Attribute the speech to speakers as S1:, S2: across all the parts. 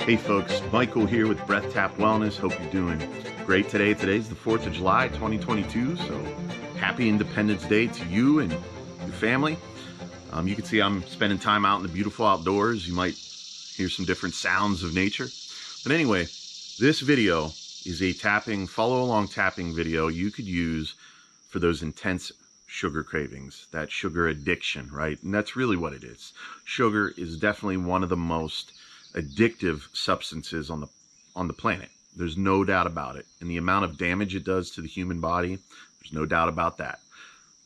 S1: Hey folks, Michael here with BreathTap Wellness. Hope you're doing great today. Today's the 4th of July, 2022, so happy Independence Day to you and your family. You can see I'm spending time out in the beautiful outdoors. You might hear some different sounds of nature. But anyway, this video is a follow-along tapping video you could use for those intense sugar cravings, that sugar addiction, right? And that's really what it is. Sugar is definitely one of the most addictive substances on the planet. There's no doubt about it. And the amount of damage it does to the human body, there's no doubt about that.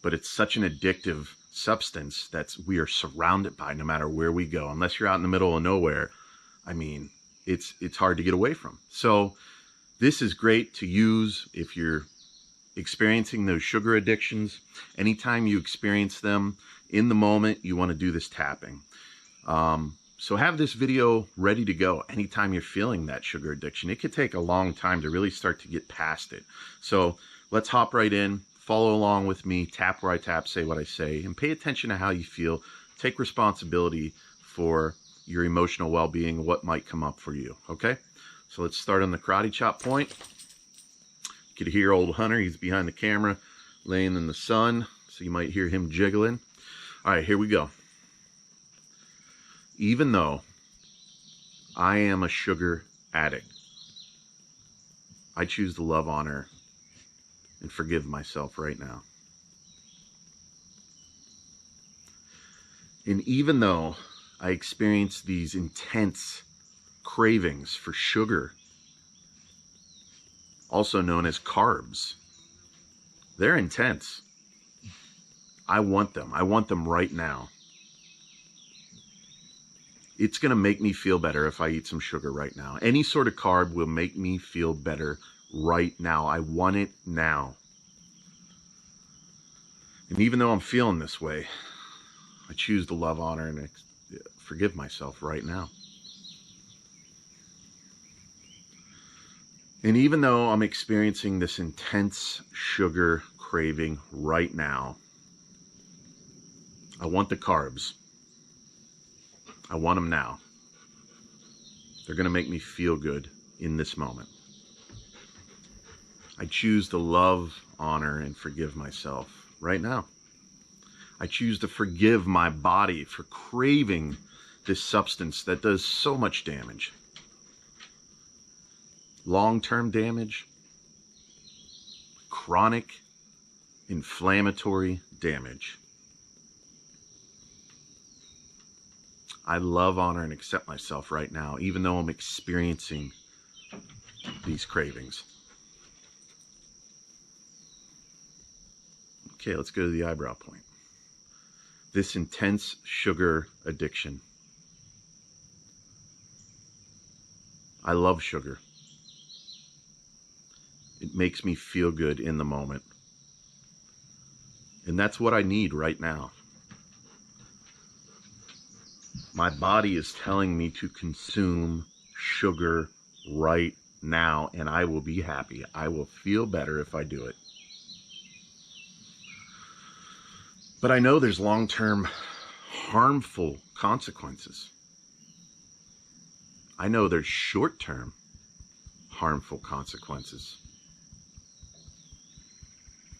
S1: But it's such an addictive substance that we are surrounded by no matter where we go. Unless you're out in the middle of nowhere, I mean, it's hard to get away from. So this is great to use if you're experiencing those sugar addictions. Anytime you experience them in the moment, you want to do this tapping. So have this video ready to go anytime you're feeling that sugar addiction. It could take a long time to really start to get past it. So let's hop right in, follow along with me, tap where I tap, say what I say, and pay attention to how you feel. Take responsibility for your emotional well-being, what might come up for you, okay? So let's start on the karate chop point. You could hear old Hunter, he's behind the camera, laying in the sun, so you might hear him jiggling. All right, here we go. Even though I am a sugar addict, I choose to love, honor, and forgive myself right now. And even though I experience these intense cravings for sugar, also known as carbs, they're intense. I want them. I want them right now. It's going to make me feel better if I eat some sugar right now. Any sort of carb will make me feel better right now. I want it now. And even though I'm feeling this way, I choose to love, honor, and forgive myself right now. And even though I'm experiencing this intense sugar craving right now, I want the carbs. I want them now. They're going to make me feel good in this moment. I choose to love, honor, and forgive myself right now. I choose to forgive my body for craving this substance that does so much damage. Long-term damage, chronic, inflammatory damage. I love, honor, and accept myself right now, even though I'm experiencing these cravings. Okay, let's go to the eyebrow point. This intense sugar addiction. I love sugar. It makes me feel good in the moment. And that's what I need right now. My body is telling me to consume sugar right now, and I will be happy. I will feel better if I do it. But I know there's long-term harmful consequences. I know there's short-term harmful consequences.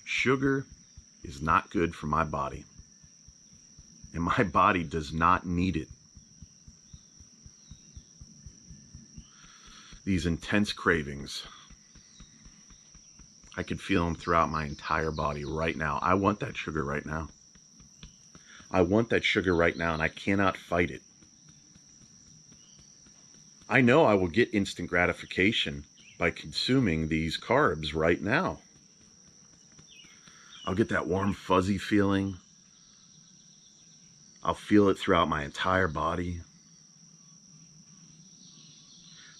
S1: Sugar is not good for my body, and my body does not need it. These intense cravings, I could feel them throughout my entire body right now. I want that sugar right now. I want that sugar right now, and I cannot fight it. I know I will get instant gratification by consuming these carbs right now. I'll get that warm, fuzzy feeling. I'll feel it throughout my entire body.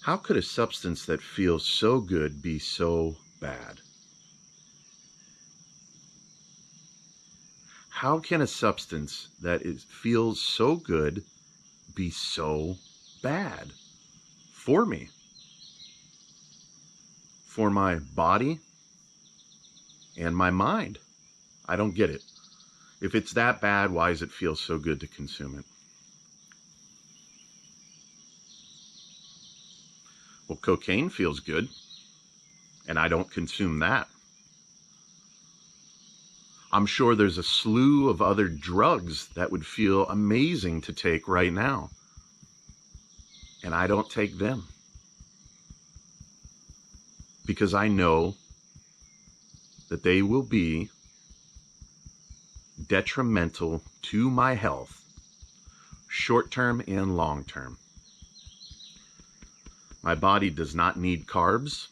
S1: How could a substance that feels so good be so bad? How can a substance that feels so good be so bad for me? For my body and my mind? I don't get it. If it's that bad, why does it feel so good to consume it? Well, cocaine feels good, and I don't consume that. I'm sure there's a slew of other drugs that would feel amazing to take right now, and I don't take them because I know that they will be detrimental to my health, short-term and long-term. My body does not need carbs.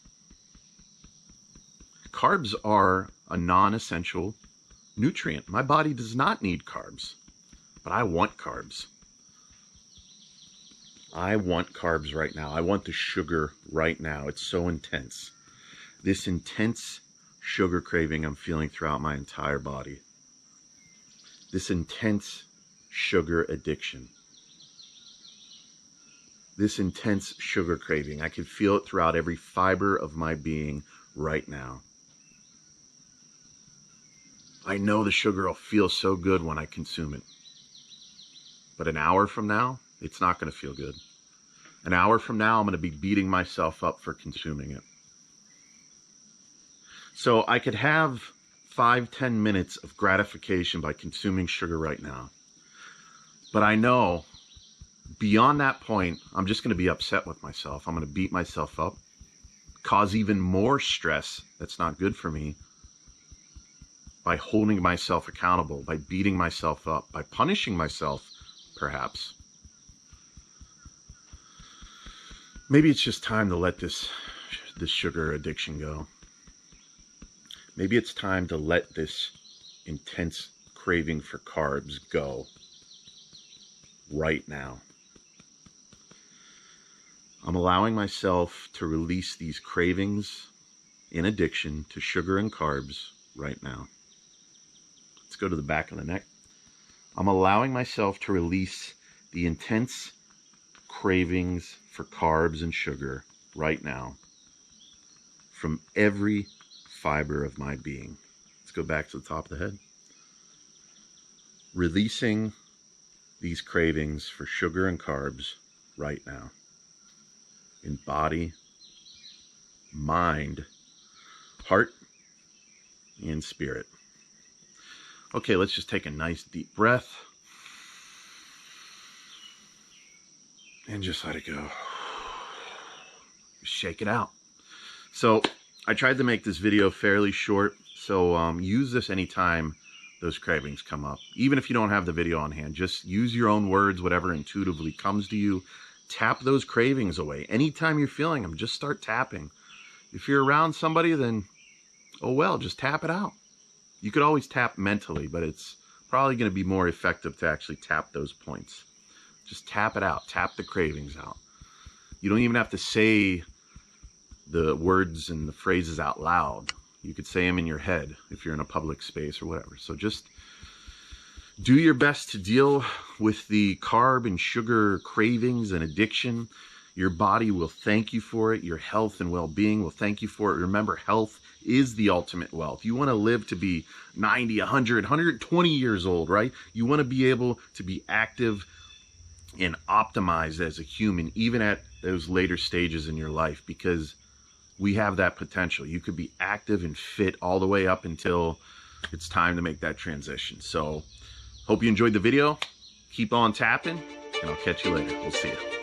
S1: Carbs are a non-essential nutrient. My body does not need carbs, but I want carbs. I want carbs right now. I want the sugar right now. It's so intense. This intense sugar craving I'm feeling throughout my entire body. This intense sugar addiction. This intense sugar craving. I can feel it throughout every fiber of my being right now. I know the sugar will feel so good when I consume it. But an hour from now, it's not going to feel good. An hour from now, I'm going to be beating myself up for consuming it. So I could have 5-10 minutes of gratification by consuming sugar right now. But I know beyond that point, I'm just going to be upset with myself. I'm going to beat myself up, cause even more stress that's not good for me by holding myself accountable, by beating myself up, by punishing myself, perhaps. Maybe it's just time to let this sugar addiction go. Maybe it's time to let this intense craving for carbs go right now. I'm allowing myself to release these cravings in addiction to sugar and carbs right now. Let's go to the back of the neck. I'm allowing myself to release the intense cravings for carbs and sugar right now from every fiber of my being. Let's go back to the top of the head. Releasing these cravings for sugar and carbs right now. In body, mind, heart, and spirit. Okay, let's just take a nice deep breath and just let it go. Shake it out. So I tried to make this video fairly short, so use this anytime those cravings come up. Even if you don't have the video on hand, just use your own words, whatever intuitively comes to you. Tap those cravings away. Anytime you're feeling them, just start tapping. If you're around somebody, then, oh well, just tap it out. You could always tap mentally, but it's probably going to be more effective to actually tap those points. Just tap it out. Tap the cravings out. You don't even have to say the words and the phrases out loud. You could say them in your head if you're in a public space or whatever. So just do your best to deal with the carb and sugar cravings and addiction. Your body will thank you for it. Your health and well-being will thank you for it. Remember, health is the ultimate wealth. You want to live to be 90, 100, 120 years old, right? You want to be able to be active and optimized as a human, even at those later stages in your life, because we have that potential. You could be active and fit all the way up until it's time to make that transition. So hope you enjoyed the video. Keep on tapping, and I'll catch you later. We'll see you.